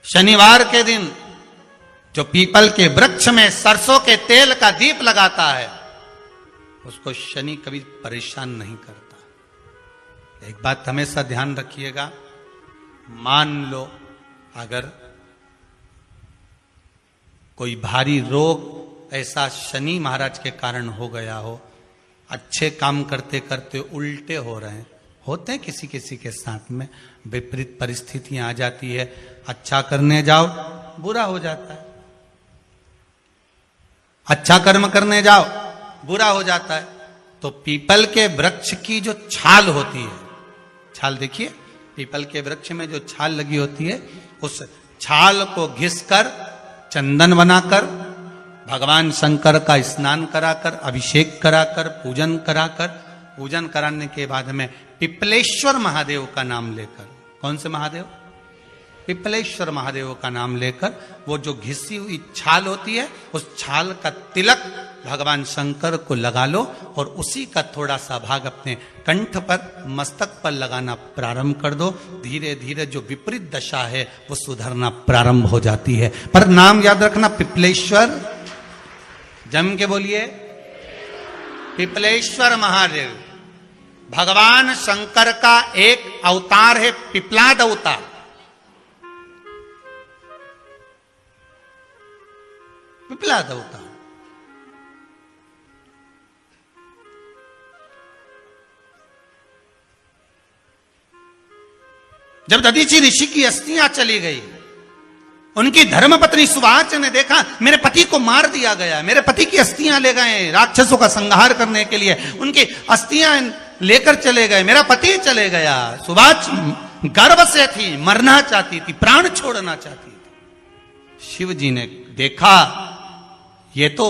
शनिवार के दिन जो पीपल के वृक्ष में सरसों के तेल का दीप लगाता है उसको शनि कभी परेशान नहीं करता। एक बात हमेशा ध्यान रखिएगा, मान लो अगर कोई भारी रोग ऐसा शनि महाराज के कारण हो गया हो, अच्छे काम करते करते उल्टे हो रहे हैं, होते हैं किसी किसी के साथ में, विपरीत परिस्थितियां आ जाती है, अच्छा करने जाओ बुरा हो जाता है, अच्छा कर्म करने जाओ बुरा हो जाता है। तो पीपल के वृक्ष की जो छाल होती है, छाल देखिए, पीपल के वृक्ष में जो छाल लगी होती है, उस छाल को घिसकर चंदन बनाकर भगवान शंकर का स्नान कराकर, अभिषेक कराकर, पूजन कराने के बाद में पिपलेश्वर महादेव का नाम लेकर, कौन से महादेव? पिपलेश्वर महादेव का नाम लेकर वो जो घिसी हुई छाल होती है उस छाल का तिलक भगवान शंकर को लगा लो और उसी का थोड़ा सा भाग अपने कंठ पर, मस्तक पर लगाना प्रारंभ कर दो। धीरे धीरे जो विपरीत दशा है वो सुधरना प्रारंभ हो जाती है। पर नाम याद रखना, पिपलेश्वर, जम के बोलिए, पिपलेश्वर महादेव भगवान शंकर का एक अवतार है, पिपलाद अवतार। पिपलाद अवतार जब दधीचि ऋषि की अस्थियां चली गई, उनकी धर्मपत्नी सुवाच ने देखा मेरे पति को मार दिया गया, मेरे पति की अस्थियां ले गए राक्षसों का संहार करने के लिए, उनकी अस्थियां लेकर चले गए, मेरा पति चले गया। सुवाच गर्व से थी, मरना चाहती थी, प्राण छोड़ना चाहती थी। शिव जी ने देखा ये तो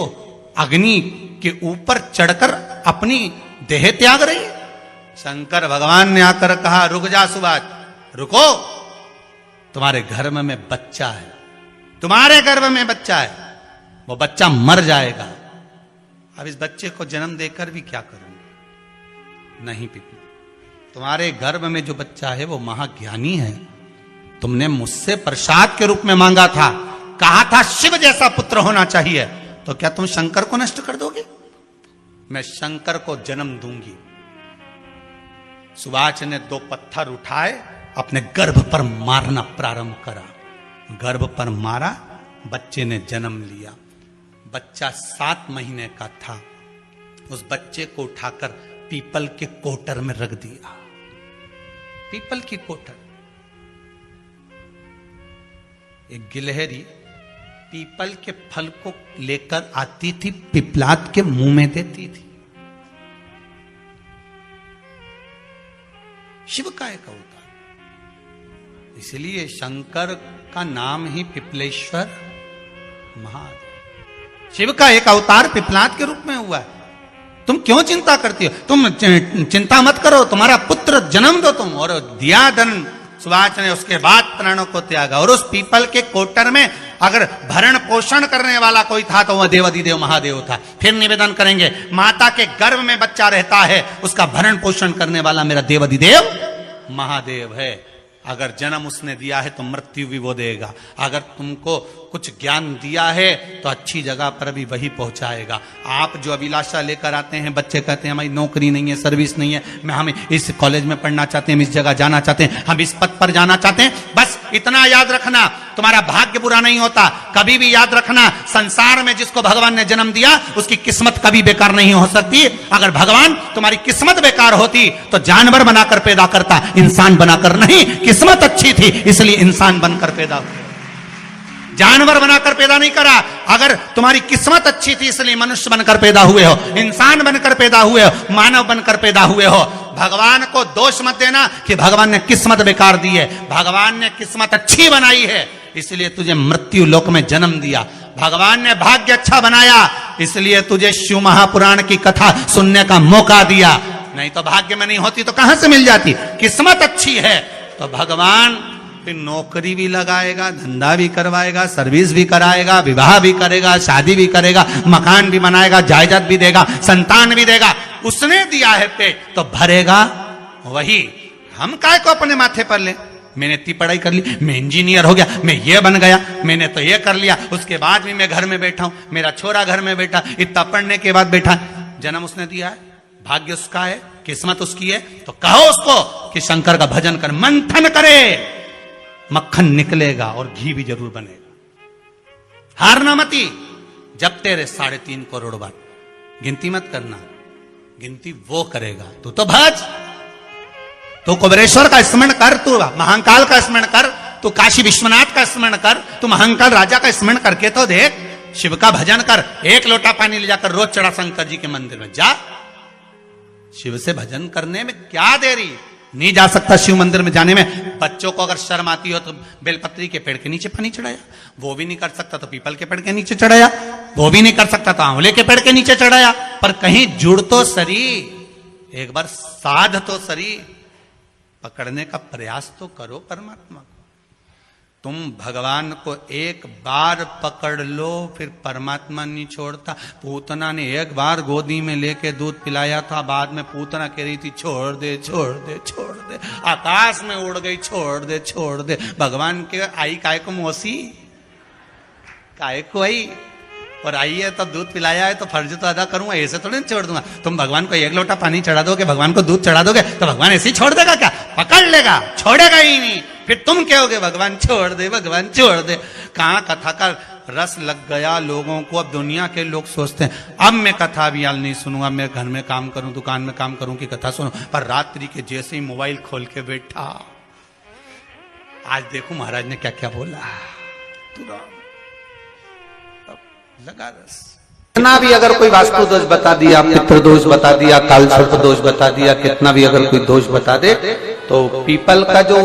अग्नि के ऊपर चढ़कर अपनी देह त्याग रही है। शंकर भगवान ने आकर कहा, रुक जा सुवाच, रुको, तुम्हारे गर्भ में बच्चा है, तुम्हारे गर्भ में बच्चा है, वो बच्चा मर जाएगा। अब इस बच्चे को जन्म देकर भी क्या करूंगी? नहीं पिपली, तुम्हारे गर्भ में जो बच्चा है वो महाज्ञानी है, तुमने मुझसे प्रसाद के रूप में मांगा था, कहा था शिव जैसा पुत्र होना चाहिए, तो क्या तुम शंकर को नष्ट कर दोगे? मैं शंकर को जन्म दूंगी। सुवाच ने 2 पत्थर उठाए, अपने गर्भ पर मारना प्रारंभ करा, गर्भ पर मारा, बच्चे ने जन्म लिया। बच्चा 7 महीने का था। उस बच्चे को उठाकर पीपल के कोटर में रख दिया। पीपल की कोटर, एक गिलहरी पीपल के फल को लेकर आती थी, पिपलाद के मुंह में देती थी। शिव का एक अवतार, इसलिए शंकर का नाम ही पिपलेश्वर महादेव। शिव का एक अवतार पिपलाद के रूप में हुआ है। तुम क्यों चिंता करती हो? तुम चिंता मत करो, तुम्हारा पुत्र जन्म दो तुम। और दिया धन सुवाच ने, उसके बाद प्राणों को त्यागा। और उस पीपल के कोटर में अगर भरण पोषण करने वाला कोई था तो वह देवाधिदेव महादेव था। फिर निवेदन करेंगे, माता के गर्भ में बच्चा रहता है, उसका भरण पोषण करने वाला मेरा देवाधिदेव महादेव है। अगर जन्म उसने दिया है तो मृत्यु भी वो देगा। अगर तुमको कुछ ज्ञान दिया है तो अच्छी जगह पर भी वही पहुंचाएगा। आप जो अभिलाषा लेकर आते हैं, बच्चे कहते हैं हमारी नौकरी नहीं है, सर्विस नहीं है, हम इस कॉलेज में पढ़ना चाहते हैं, हम इस जगह जाना चाहते हैं, हम इस पद पर जाना चाहते हैं, बस इतना याद रखना, तुम्हारा भाग्य बुरा नहीं होता। कभी भी याद रखना, संसार में जिसको भगवान ने जन्म दिया उसकी किस्मत कभी बेकार नहीं हो सकती। अगर भगवान तुम्हारी किस्मत बेकार होती तो जानवर बनाकर पैदा करता, इंसान बनाकर नहीं। किस्मत अच्छी थी इसलिए इंसान बनकर पैदा हुआ, जानवर बनाकर पैदा नहीं करा। अगर तुम्हारी किस्मत अच्छी थी इसलिए मनुष्य बनकर पैदा हुए हो, इंसान बनकर पैदा हुए हो, मानव बनकर पैदा हुए हो। भगवान को दोष मत देना कि भगवान ने किस्मत बेकार दी है। भगवान ने किस्मत अच्छी बनाई है इसलिए तुझे मृत्यु लोक में जन्म दिया। भगवान ने भाग्य अच्छा बनाया इसलिए तुझे शिव महापुराण की कथा सुनने का मौका दिया, नहीं तो भाग्य में नहीं होती तो कहां से मिल जाती। किस्मत अच्छी है तो भगवान फिर नौकरी भी लगाएगा, धंधा भी करवाएगा, सर्विस भी कराएगा, विवाह भी करेगा, शादी भी करेगा, मकान भी बनाएगा, जायदाद भी देगा, संतान भी देगा। उसने दिया है पेट तो भरेगा वही। हम काय को अपने माथे पर ले? मैंने इतनी पढ़ाई कर ली, मैं इंजीनियर हो गया, मैं ये बन गया, मैंने तो ये कर लिया, उसके बाद भी मैं घर में बैठा हूं, मेरा छोरा घर में बैठा, इतना पढ़ने के बाद बैठा। जन्म उसने दिया है, भाग्य उसका है, किस्मत उसकी है, तो कहो उसको कि शंकर का भजन कर, मंथन करे, मक्खन निकलेगा और घी भी जरूर बनेगा। हारना मती, जब तेरे 3.5 करोड़ बार, गिनती मत करना, गिनती वो करेगा। तू तो भज, तू कुबेरेश्वर का स्मरण कर, तू महाकाल का स्मरण कर, तू काशी विश्वनाथ का स्मरण कर, तू महाकाल राजा का स्मरण करके तो देख, शिव का भजन कर, 1 लोटा पानी ले जाकर रोज चढ़ा शंकर जी के मंदिर में जा। शिव से भजन करने में क्या देरी, नहीं जा सकता शिव मंदिर में जाने में। बच्चों को अगर शर्म आती हो तो बेलपत्री के पेड़ के नीचे पानी चढ़ाया, वो भी नहीं कर सकता तो पीपल के पेड़ के नीचे चढ़ाया, वो भी नहीं कर सकता तो आंवले के पेड़ के नीचे चढ़ाया। पर कहीं जुड़ तो सरी, एक बार साध तो सरी, पकड़ने का प्रयास तो करो परमात्मा को। तुम भगवान को एक बार पकड़ लो, फिर परमात्मा नहीं छोड़ता। पूतना ने एक बार गोदी में लेके दूध पिलाया था, बाद में पूतना कह रही थी छोड़ दे छोड़ दे छोड़ दे, आकाश में उड़ गई, छोड़ दे छोड़ दे। भगवान के आई काय को मौसी, काय को आई, और आई है तो दूध पिलाया है तो फर्ज तो अदा करूंगा, ऐसे थोड़ी नहीं छोड़ दूंगा। तुम भगवान को 1 लोटा पानी चढ़ा दोगे, भगवान को दूध चढ़ा दोगे तो भगवान ऐसे ही छोड़ देगा क्या? पकड़ लेगा, छोड़ेगा ही नहीं। फिर तुम कहोगे भगवान छोड़ दे, भगवान छोड़ दे। कहां कथा का रस लग गया लोगों को। अब दुनिया के लोग सोचते हैं अब मैं कथा भी याल नहीं सुनूंगा, मैं घर में काम करूं, दुकान में काम करूं कि कथा सुनूं। पर रात्रि के जैसे ही मोबाइल खोल के बैठा, आज देखो महाराज ने क्या क्या बोला, लगा रस। कितना भी अगर कोई वास्तु दोष बता दिया, पितृ दोष बता दिया, काल सर्प दोष बता दिया, कितना भी अगर कोई दोष बता दे, तो पीपल का जो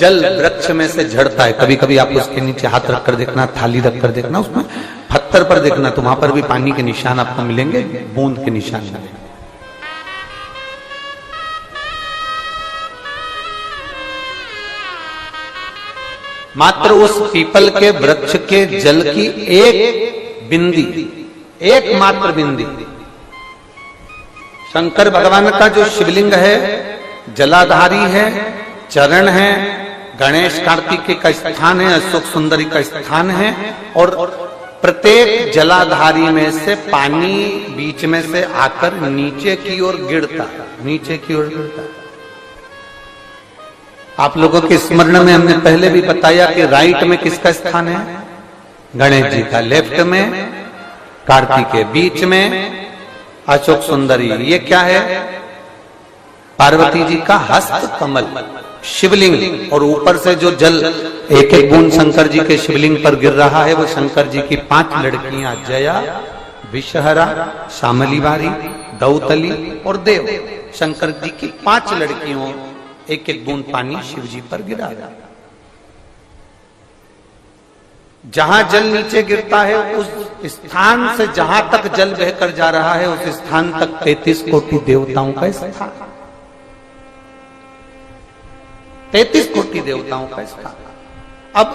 जल वृक्ष में से झड़ता है, कभी कभी आप उसके नीचे हाथ रखकर देखना, थाली रखकर देखना, उसमें पत्थर पर देखना, तो वहां पर भी पानी के निशान आपको मिलेंगे, बूंद के निशान मिलेंगे। मात्र उस पीपल के वृक्ष के जल की एक बिंदी, एकमात्र बिंदी, शंकर भगवान का जो शिवलिंग है जलाधारी है, चरण है, गणेश कार्तिकेय का स्थान है, अशोक सुंदरी का स्थान है, और प्रत्येक जलाधारी में से पानी बीच में से आकर नीचे की ओर गिरता है, नीचे की ओर गिरता है। आप लोगों के स्मरण में हमने पहले भी बताया कि राइट में किसका स्थान है? गणेश जी का, लेफ्ट में कार्तिकेय, बीच में अशोक सुंदरी। ये क्या है? पार्वती जी का हस्त कमल, शिवलिंग, और ऊपर से जो जल एक एक बूंद शंकर जी के शिवलिंग पर गिर रहा है, वो शंकर जी की 5 लड़कियां, जया, विषहरा, शामली बारी, दौतली और देव, शंकर जी की 5 लड़कियों, एक एक बूंद पानी शिव जी पर गिरा। जहां जल नीचे गिरता है उस स्थान से जहां तक जल बहकर जा रहा है, उस स्थान तक 33 कोटि देवताओं का स्थान, 33 कोटि देवताओं का स्थान। अब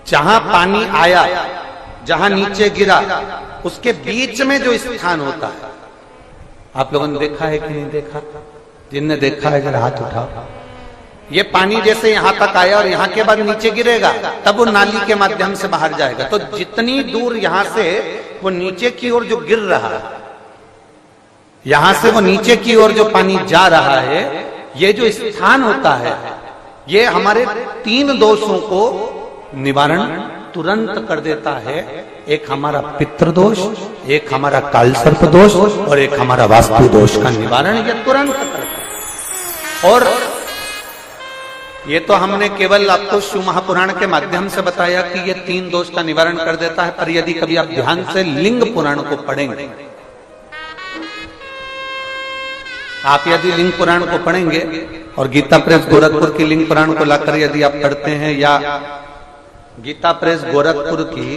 जहां पानी आया, जहां नीचे गिरा, उसके बीच में जो स्थान होता है, आप लोगों ने देखा है कि नहीं देखा? जिनने देखा है जरा हाथ उठाओ। ये पानी जैसे यहां तक आया और यहां के बाद नीचे गिरेगा, तब वो नाली के माध्यम से बाहर जाएगा। तो जितनी दूर यहां से वो नीचे की ओर जो गिर रहा है, यहां से वो नीचे की ओर जो पानी जा रहा है, ये जो स्थान होता है, ये हमारे 3 दोषों को निवारण तुरंत कर देता है। एक हमारा पितृदोष, एक हमारा कालसर्प दोष, और एक हमारा वास्तु दोष का निवारण ये तुरंत करता है। और ये तो हमने केवल आपको शिव महापुराण के माध्यम से बताया कि ये 3 दोष का निवारण कर देता है। पर यदि कभी आप ध्यान से लिंग पुराण को पढ़ेंगे, आप यदि लिंग पुराण को पढ़ेंगे और गीता प्रेस गोरखपुर की लिंग पुराण को लाकर यदि आप पढ़ते हैं, या गीता प्रेस गोरखपुर की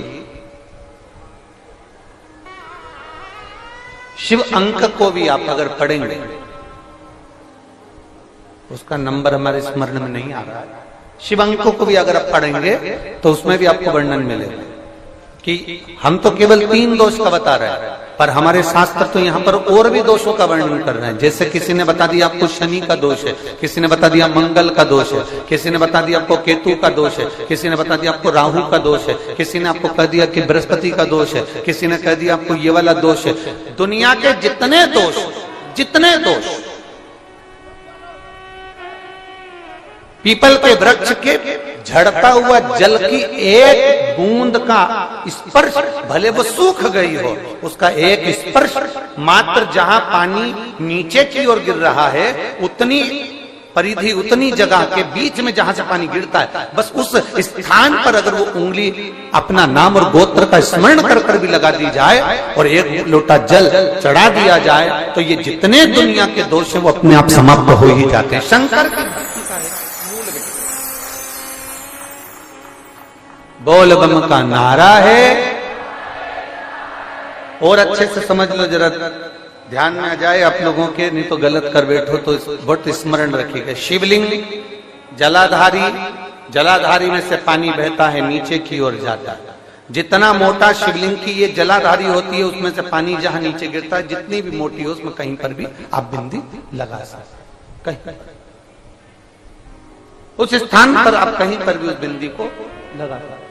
शिव अंक को भी आप अगर पढ़ेंगे, उसका नंबर हमारे स्मरण में नहीं आ रहा है, शिव अंकों को भी अगर आप पढ़ेंगे तो उसमें भी आपको वर्णन मिलेगा कि हम तो केवल 3 दोष का बता रहे हैं, पर हमारे शास्त्र तो यहाँ पर और भी दोषों का वर्णन कर रहे हैं। जैसे किसी ने बता दिया आपको शनि का दोष है, किसी ने बता दिया मंगल का दोष है, किसी ने बता दिया आपको केतु का दोष है, किसी ने बता दिया आपको राहु का दोष है, किसी ने आपको कह दिया कि बृहस्पति का दोष है, किसी ने कह दिया आपको ये वाला दोष है। दुनिया के जितने दोष पीपल के वृक्ष के झड़ता हुआ जल की एक बूंद का स्पर्श, भले वो सूख गई हो, उसका एक स्पर्श मात्र जहां पानी नीचे की ओर गिर रहा है उतनी परिधि, उतनी जगह के बीच में जहां से पानी गिरता है, बस उस स्थान पर अगर वो उंगली अपना नाम और गोत्र का स्मरण कर कर भी लगा दी जाए और एक लोटा जल चढ़ा दिया जाए तो ये जितने दुनिया के दोष हैं वो अपने आप समाप्त हो ही जाते हैं। शंकर की बोल बम का नारा है। और अच्छे से समझ लो, जरा ध्यान में आ जाए आप लोगों के, नहीं तो गलत कर बैठो तो बहुत स्मरण रखिएगा। शिवलिंग जलाधारी में से पानी बहता है, नीचे की ओर जाता है। जितना मोटा शिवलिंग की ये जलाधारी होती है उसमें से पानी जहां नीचे गिरता है, जितनी भी मोटी हो उसमें कहीं पर भी आप बिंदी लगा सकते, कहीं उस स्थान पर आप कहीं पर भी उस बिंदी को लगा सकते।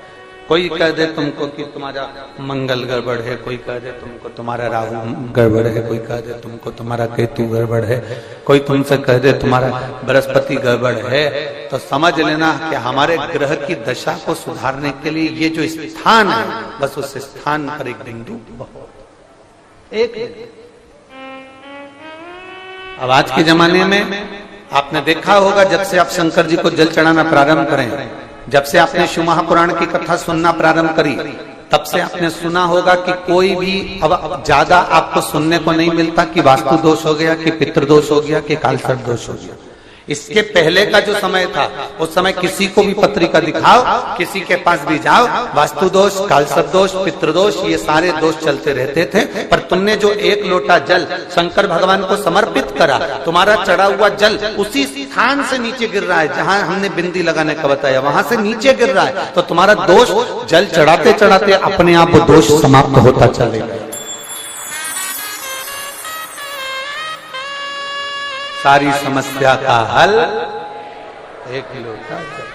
कोई कह दे तुमको कि तुम्हारा मंगल गड़बड़ है, कोई कह दे तुमको तुम्हारा राहु गड़बड़ है, कोई कह दे तुमको तुम्हारा केतु गड़बड़ है, कोई तुमसे कह दे तुम्हारा बृहस्पति गड़बड़ है, तो समझ लेना कि हमारे ग्रह की दशा को सुधारने के लिए ये जो स्थान है, बस उस स्थान पर एक बिंदु एक। अब आज के जमाने में आपने देखा होगा, जब से आप शंकर जी को जल चढ़ाना प्रारंभ करें, जब से आपने शिव महापुराण की कथा सुनना प्रारंभ करी, तब से आपने सुना होगा कि कोई भी अब ज्यादा आपको सुनने को नहीं मिलता कि वास्तु दोष हो गया, कि पितृदोष हो गया, कि कालसर्प दोष हो गया। इसके पहले का जो समय था, उस समय किसी को भी पत्रिका दिखाओ, किसी के पास भी जाओ, वास्तु दोष, कालसर्प दोष, पितृदोष, ये सारे दोष चलते रहते थे। पर तुमने जो एक लोटा जल शंकर भगवान को समर्पित करा, तुम्हारा चढ़ा हुआ जल उसी स्थान से नीचे गिर रहा है जहां हमने बिंदी लगाने का बताया, वहां से नीचे गिर रहा है, तो तुम्हारा दोष जल चढ़ाते चढ़ाते अपने आप वो दोष समाप्त होता चलेगा। सारी समस्या का हल एक लोटा जल।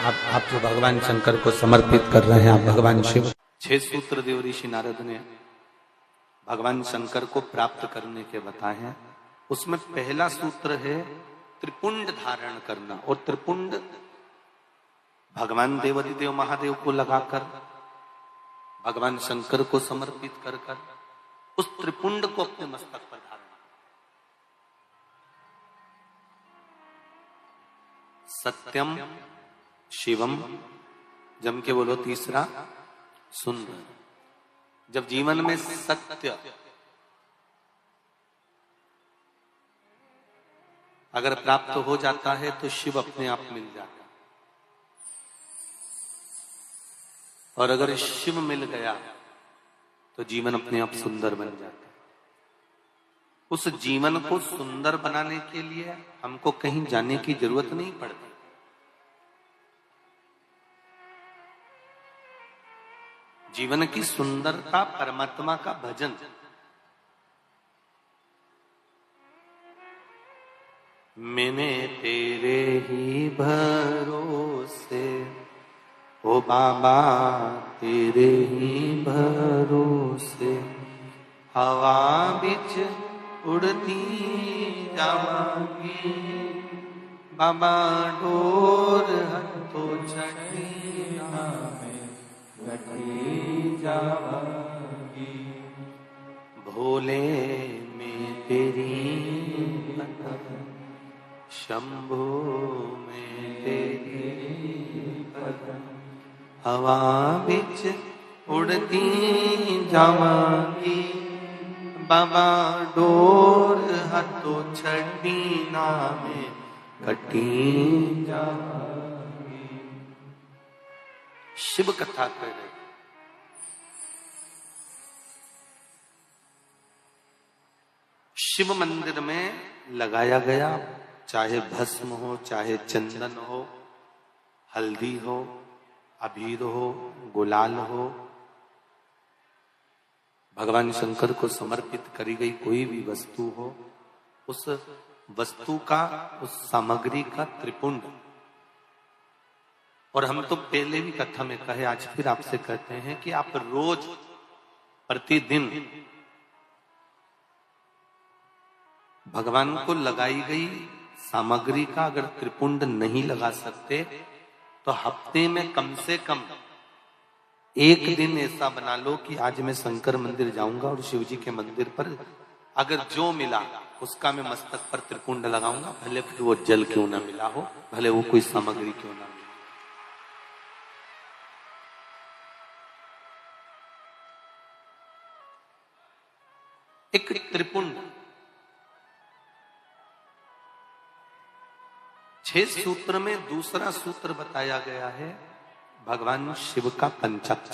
आप जो भगवान शंकर को समर्पित कर रहे हैं, आप भगवान शिव। 6 सूत्र देव ऋषि नारद ने भगवान शंकर को प्राप्त करने के बताए हैं। उसमें पहला सूत्र है त्रिपुंड धारण करना, और त्रिपुंड भगवान देवाधिदेव महादेव को लगाकर भगवान शंकर को समर्पित कर उस त्रिपुंड को अपने मस्तक पर धारण। सत्यम शिवम, जम के बोलो तीसरा सुंदर। जब जीवन में सत्य अगर प्राप्त हो जाता है तो शिव अपने आप मिल जाता है, और अगर शिव मिल गया तो जीवन अपने आप सुंदर बन जाता है। उस जीवन को सुंदर बनाने के लिए हमको कहीं जाने की जरूरत नहीं पड़ती। जीवन की सुंदरता परमात्मा का भजन। मैंने तेरे ही भरोसे, ओ बाबा तेरे ही भरोसे, हवा बिच उड़ती जावांगी, बाबा डोर हथो छठी में घटी जावांगी, भोले में तेरी पतन, शंभो में तेरी पतन, हवा बिच उड़ती जावांगी, बाबा डोर हथो छठी में घटी जावांगी। शिव कथा कर रहे, शिव मंदिर में लगाया गया, चाहे भस्म हो, चाहे चंदन हो, हल्दी हो, अबीर हो, गुलाल हो, भगवान शंकर को समर्पित करी गई कोई भी वस्तु हो, उस वस्तु का, उस सामग्री का त्रिपुंड, और हम तो पहले भी कथा में कहे, आज फिर आपसे कहते हैं कि आप रोज प्रतिदिन भगवान को लगाई गई सामग्री का अगर त्रिपुंड नहीं लगा सकते तो हफ्ते में कम से कम एक दिन ऐसा बना लो कि आज मैं शंकर मंदिर जाऊंगा और शिव जी के मंदिर पर अगर जो मिला उसका मैं मस्तक पर त्रिपुंड लगाऊंगा, भले फिर वो जल क्यों ना मिला हो, भले वो कोई सामग्री क्यों ना मिला। एक त्रिपुंड 6 सूत्र में दूसरा सूत्र बताया गया है भगवान शिव का पंचाक्षर।